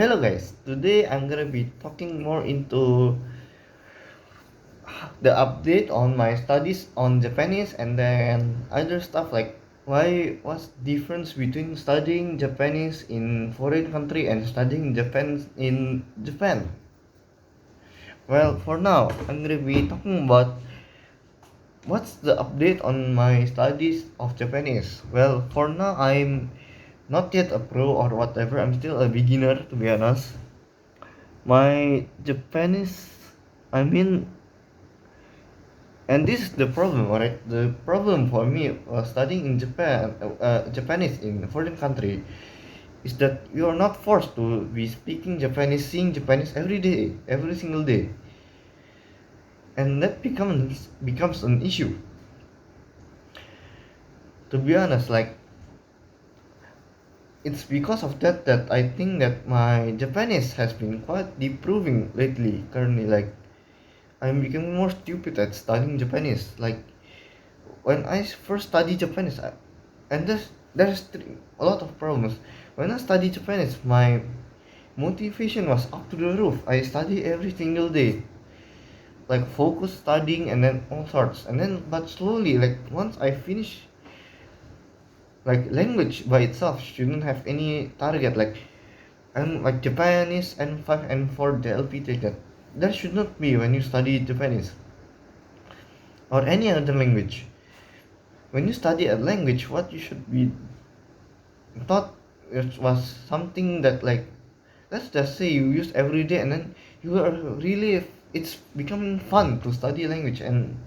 Hello guys. Today I'm gonna be talking more into the update on my studies on Japanese and then other stuff like what's difference between studying Japanese in foreign country and studying Japan in Japan. Well, for now I'm gonna be talking about what's the update on my studies of Japanese. Well, for now I'm not yet a pro or whatever. I'm still a beginner to be honest. My Japanese, I mean, and this is the problem, right? The problem for me studying in Japan, Japanese in a foreign country, is that you are not forced to be speaking Japanese, seeing Japanese every day, every single day, and that becomes an issue. To be honest, like it's because of that I think that my Japanese has been quite improving lately. Currently, like I'm becoming more stupid at studying Japanese. Like when I first studied Japanese, and a lot of problems. When I studied Japanese, my motivation was up to the roof. I study every single day, like focus studying and then all sorts. And then, but slowly, like once I finish, like language by itself shouldn't have any target. Like and like Japanese N5 N4 DLP take that. That should not be when you study Japanese or any other language. When you study a language, what you should be taught it was something that like let's just say you use every day and then you are really it's becoming fun to study language and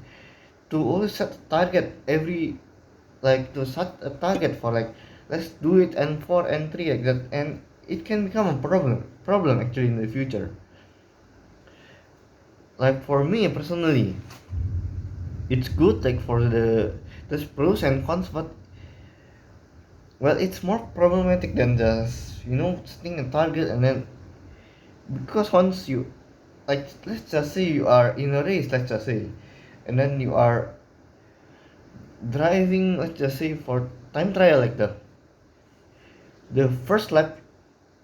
to always set a target every like to set a target for like let's do it and 4 and 3 like that and it can become a problem actually in the future. Like for me personally, it's good like for there's pros and cons, but well, it's more problematic than just setting a target and then because once you like let's just say you are in a race, let's just say, and then you are driving, let's just say for time trial like that. The first lap,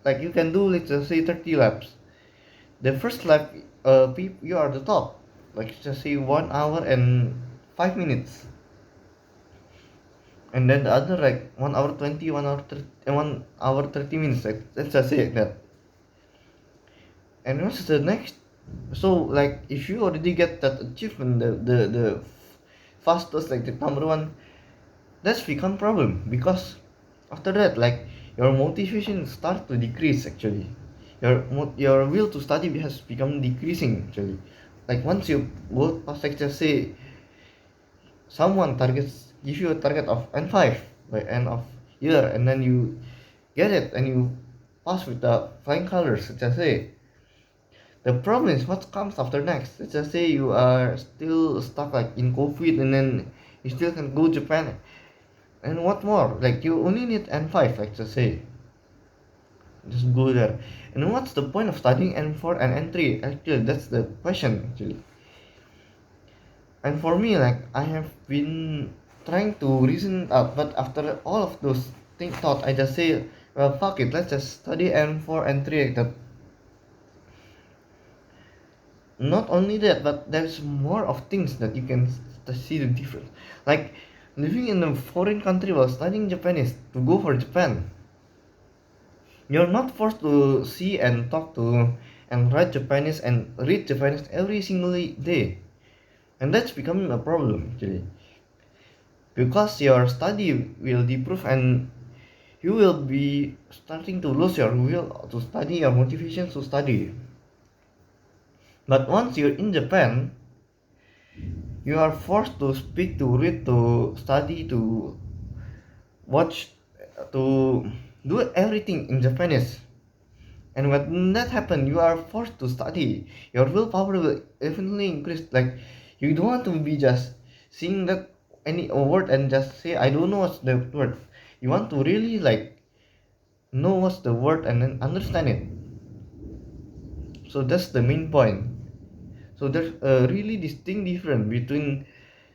like you can do let's just say 30 laps. The first lap, you are the top, like just say 1 hour and 5 minutes, and then the other like 1 hour 20, 1 hour 30, and 1 hour 30 minutes. Like let's just say like that. And what's the next? So like if you already get that achievement, the fastest like the number one, that's become problem because after that like your motivation start to decrease actually. Your will to study has become decreasing actually. Like once you go past like just say someone targets give you a target of N5 by end of year and then you get it and you pass with the flying colors, just say. The problem is what comes after next. Let's just say you are still stuck like in COVID and then you still can go Japan. And what more? Like you only need N5, like just say. Just go there. And what's the point of studying N4 and N3? Actually, that's the question actually. And for me, like I have been trying to reason out, but after all of those thought, I just say, well, fuck it, let's just study N4 and 3 like that. Not only that, but there's more of things that you can see the difference. Like living in a foreign country while studying Japanese to go for Japan. You're not forced to see and talk to and write Japanese and read Japanese every single day. And that's becoming a problem actually. Because your study will improve and you will be starting to lose your will to study, your motivation to study. But once you're in Japan, you are forced to speak, to read, to study, to watch, to do everything in Japanese. And when that happens, you are forced to study. Your willpower will definitely increase. Like you don't want to be just seeing that any word and just say I don't know what's the word. You want to really like know what's the word and then understand it. So that's the main point. So there's a really distinct difference between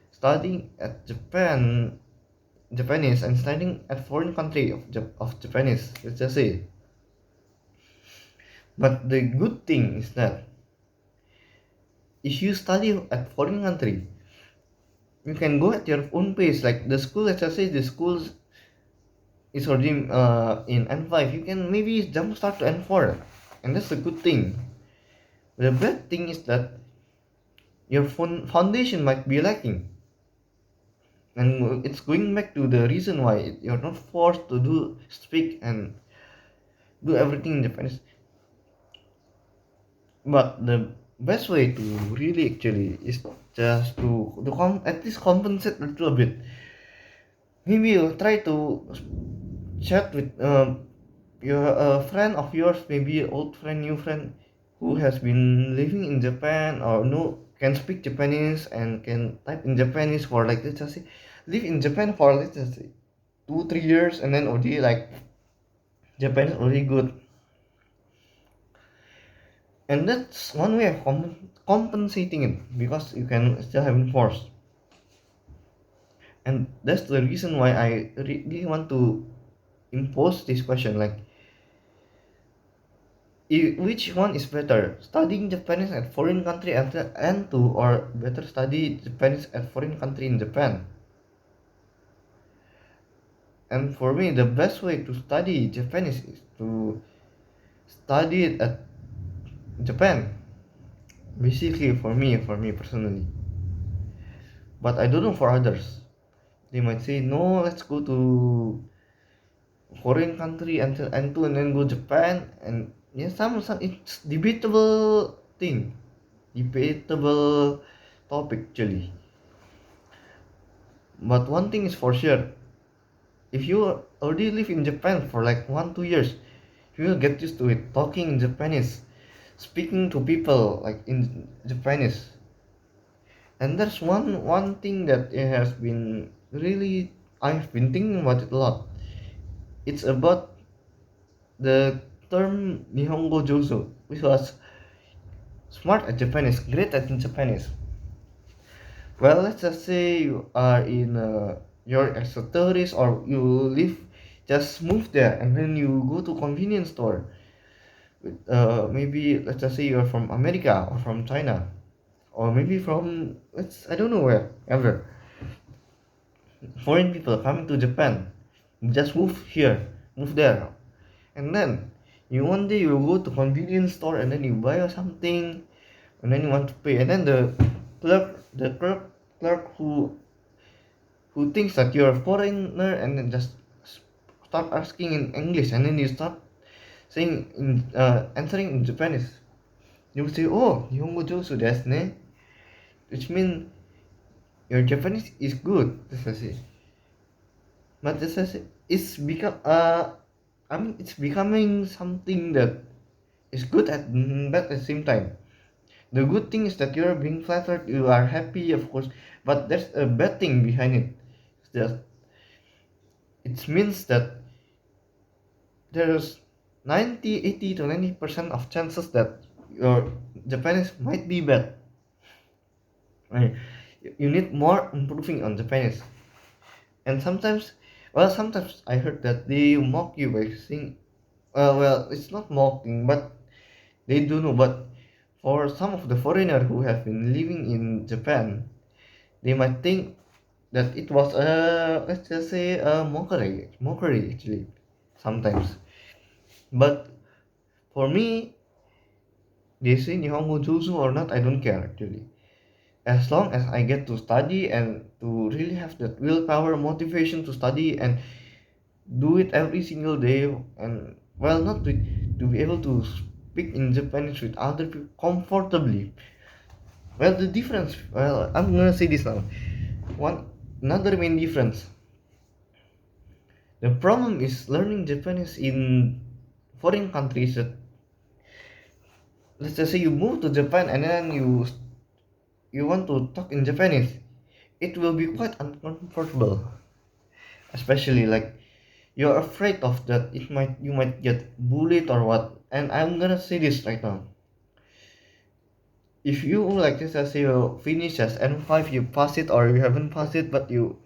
studying at Japanese and studying at foreign country of Japanese. Let's just say. But the good thing is that if you study at foreign country, you can go at your own pace. Like the school, let's just say the school is already in N5, you can maybe jump start to N4, and that's a good thing. The bad thing is that your foundation might be lacking, and it's going back to the reason why you're not forced to speak and do everything in Japanese. But the best way to really actually is just to at least compensate a little bit. Maybe you try to chat with your friend of yours, maybe old friend, new friend, who has been living in Japan or no can speak Japanese and can type in Japanese for like let's just say live in Japan for let's just say 2 3 years and then already like Japan is already good, and that's one way of compensating it because you can still have force, and that's the reason why I really want to impose this question like which one is better, studying Japanese at foreign country at the N2 or better study Japanese at foreign country in Japan? And for me, the best way to study Japanese is to study it at Japan. Basically, for me personally. But I don't know for others. They might say, no, let's go to foreign country until N2 and then go Japan. And yeah, some it's debatable thing, debatable topic actually. But one thing is for sure, if you already live in Japan for like 1 2 years, you will get used to it. Talking in Japanese, speaking to people like in Japanese, and that's one thing that it has been really I've been thinking about it a lot. It's about the term Nihongo Jozo, which was smart at Japanese, great at Japanese. Well, let's just say you are in you're as a tourist or you live just move there and then you go to convenience store. Maybe let's just say you're from America or from China or maybe from let's I don't know where ever. Foreign people coming to Japan, just move here, move there, and then you one day you go to convenience store and then you buy something and then you want to pay and then the clerk who thinks that you're a foreigner and then just start asking in English and then you start saying in answering in Japanese. You will say, "Oh, Nihongo Josu desu ne," which means your Japanese is good. This is it. But this is it's become I mean it's becoming something that is good at bad at the same time. The good thing is that you're being flattered, you are happy, of course, but there's a bad thing behind it. Just it means that there's 90, 80 to 90% of chances that your Japanese might be bad. Right? You need more improving on Japanese. And sometimes, well, sometimes I heard that they mock you by saying, well, it's not mocking, but they do know. But for some of the foreigner who have been living in Japan, they might think that it was a let's just say a mockery actually sometimes. But for me, they say Nihongo Jutsu or not, I don't care actually. As long as I get to study and to really have that willpower, motivation to study and do it every single day, and well, not to be able to speak in Japanese with other people comfortably. Well, the difference, well, I'm gonna say this now. One another main difference. The problem is learning Japanese in foreign countries that let's just say you move to Japan and then you want to talk in Japanese, it will be quite uncomfortable. Especially like you're afraid of that you might get bullied or what. And I'm gonna say this right now. If you like this as you finish as N5, you pass it or you haven't passed it, but you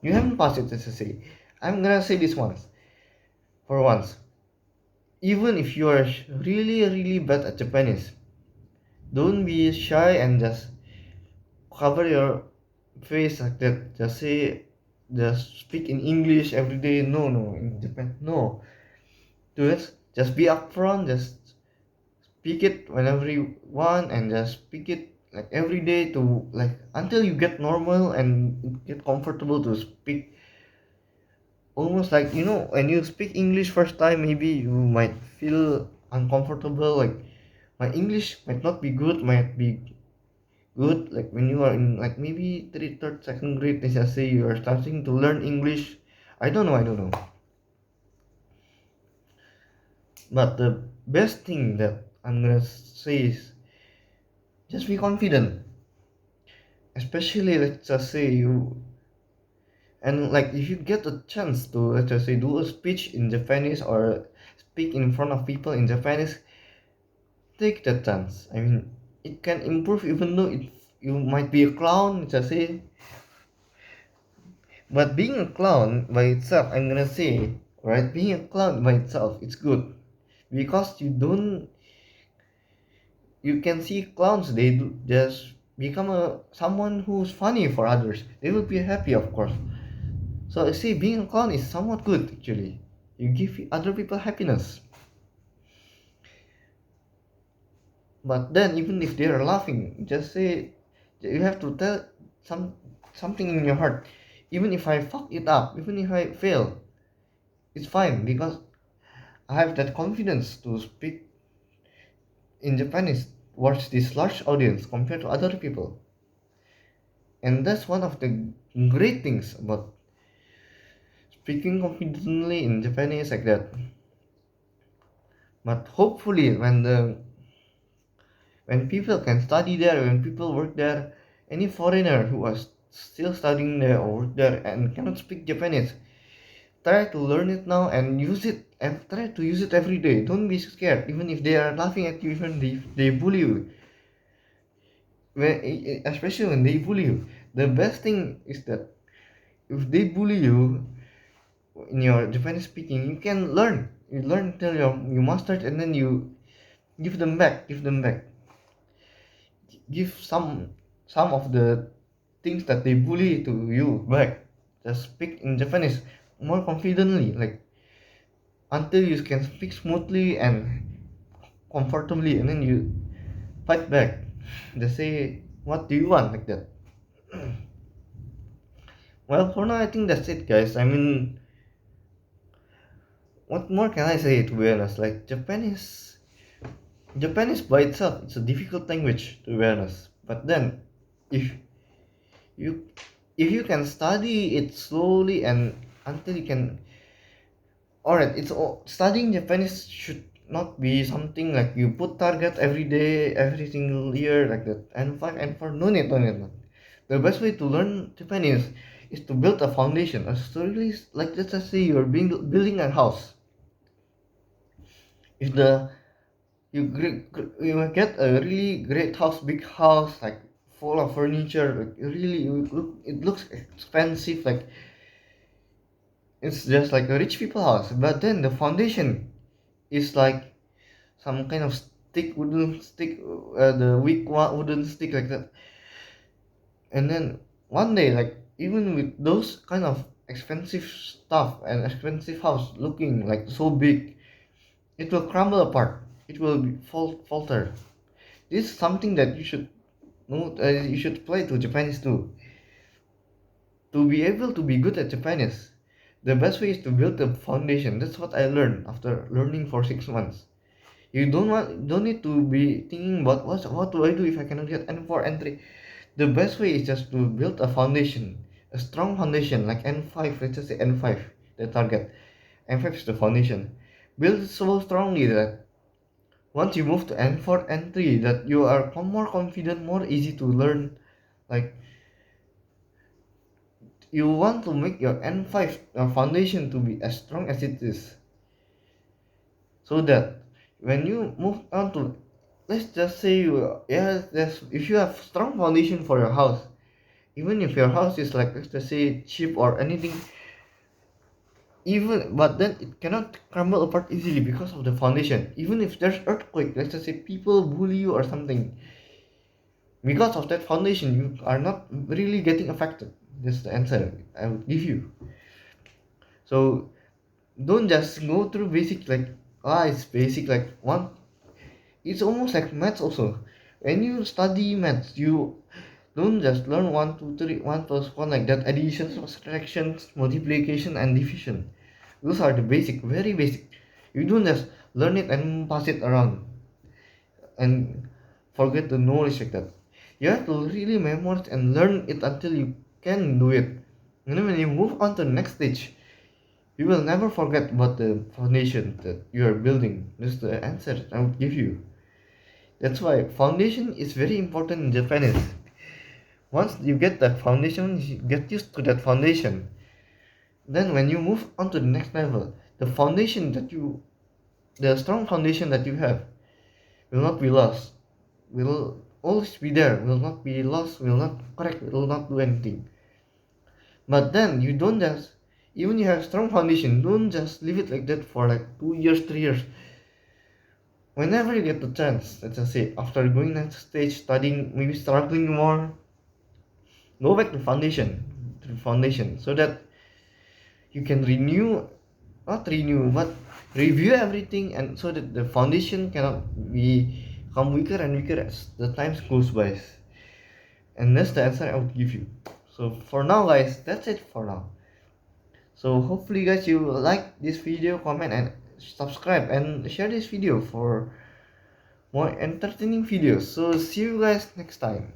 haven't passed it, let's just say. I'm gonna say this once. For once. even if you are really bad at Japanese, don't be shy and just cover your face like that. Just speak in English every day. No, no, in Japan, no. Do it. Just be upfront. Just speak it whenever you want, and just speak it like every day to like until you get normal and get comfortable to speak. Almost like when you speak English first time, maybe you might feel uncomfortable. Like my English might not be good, might be good like when you are in like maybe third second grade. Let's just say you are starting to learn English. I don't know, but the best thing that I'm gonna say is just be confident, especially let's just say you and like if you get a chance to let's just say do a speech in Japanese or speak in front of people in Japanese. Take that chance. I mean, it can improve even though you might be a clown, let's just say. But being a clown by itself, I'm gonna say, right? Being a clown by itself, it's good because you can see clowns. They do just become a someone who's funny for others. They will be happy, of course. So I say being a clown is somewhat good actually. You give other people happiness. But then, even if they are laughing, just say you have to tell some something in your heart. Even if I fuck it up, even if I fail, it's fine because I have that confidence to speak in Japanese towards this large audience compared to other people. And that's one of the great things about speaking confidently in Japanese like that. But hopefully, when people can study there, when people work there, any foreigner who is still studying there or work there and cannot speak Japanese, try to learn it now and use it and try to use it every day. Don't be scared, even if they are laughing at you, even if they bully you. Especially when they bully you, the best thing is that if they bully you in your Japanese speaking, you can learn. You learn till you master it, and then you give them back. Give some of the things that they bully to you back. Just speak in Japanese more confidently, like until you can speak smoothly and comfortably, and then you fight back. Just say, "What do you want?" like that. Well, for now, I think that's it, guys. I mean, what more can I say? To be honest, like Japanese by itself, it's a difficult language to be honest. But then, if you if you can study it slowly and until you can alright, studying Japanese should not be something like you put target every day, every single year like that. N5, N4, no need. The best way to learn Japanese is to build a foundation. So really, like let's just say you're building a house. If the you get a really great house, big house, like full of furniture, like really it looks expensive, like it's just like a rich people house. But then the foundation is like some kind of wooden stick, the weak wooden stick like that. And then one day, like even with those kind of expensive stuff and expensive house looking like so big, it will crumble apart. It will falter. This is something that you should know. You should play to Japanese too. To be able to be good at Japanese, the best way is to build the foundation. That's what I learned after learning for 6 months. You don't need to be thinking about what do I do if I cannot get N4 N3. The best way is just to build a foundation, a strong foundation like N5. Let's just say N5, the target. N5 is the foundation. Build it so strongly that once you move to N4 N3, that you are more confident, more easy to learn. Like you want to make your N5 foundation to be as strong as it is, so that when you move on to, let's just say if you have strong foundation for your house, even if your house is like let's just say cheap or anything, even but then it cannot crumble apart easily because of the foundation. Even if there's earthquake, let's just say people bully you or something, because of that foundation you are not really getting affected. That's the answer I would give you. So don't just go through basic like, it's basic like one. It's almost like maths also. When you study maths, you don't just learn 1 2 3 1 plus 1 like that, addition, subtractions, multiplication and division. Those are the basic, very basic. You don't just learn it and pass it around and forget the knowledge like that. You have to really memorize and learn it until you can do it. And then when you move on to the next stage, you will never forget about the foundation that you are building. That's the answer I would give you. That's why foundation is very important in Japanese. Once you get that foundation, you get used to that foundation. Then when you move on to the next level, the strong foundation that you have will not be lost. Will always be there. Will not be lost. Will not correct. Will not do anything. But then you don't just, even you have strong foundation, don't just leave it like that for like 2 years, 3 years. Whenever you get the chance, let's just say after going next stage, studying, maybe struggling more, go back to the foundation, so that you can not renew, but review everything, and so that the foundation cannot become weaker and weaker as the times goes by. And that's the answer I would give you. So for now, guys, that's it for now. So hopefully, guys, you like this video, comment and subscribe and share this video for more entertaining videos. So see you guys next time.